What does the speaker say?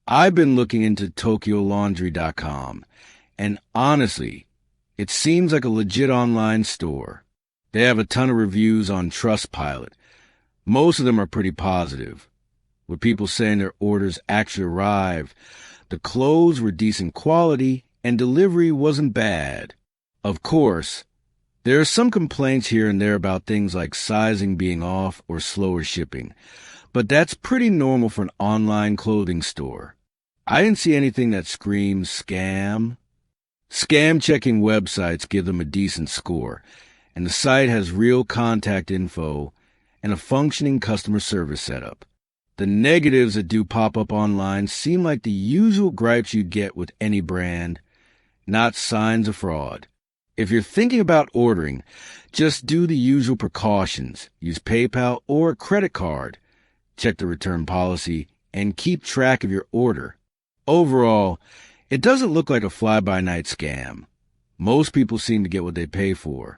I've been looking into TokyoLaundry.com, and honestly, it seems like a legit online store. They have a ton of reviews on Trustpilot. Most of them are pretty positive, with people saying their orders actually arrived, the clothes were decent quality, and delivery wasn't bad. Of course, there are some complaints here and there about things like sizing being off or slower shipping, but that's pretty normal for an online clothing store. I didn't see anything that screams scam. Scam-checking websites give them a decent score, and the site has real contact info and a functioning customer service setup. The negatives that do pop up online seem like the usual gripes you'd get with any brand, not signs of fraud. If you're thinking about ordering, just do the usual precautions. Use PayPal or a credit card. Check the return policy and keep track of your order. Overall, it doesn't look like a fly-by-night scam. Most people seem to get what they pay for.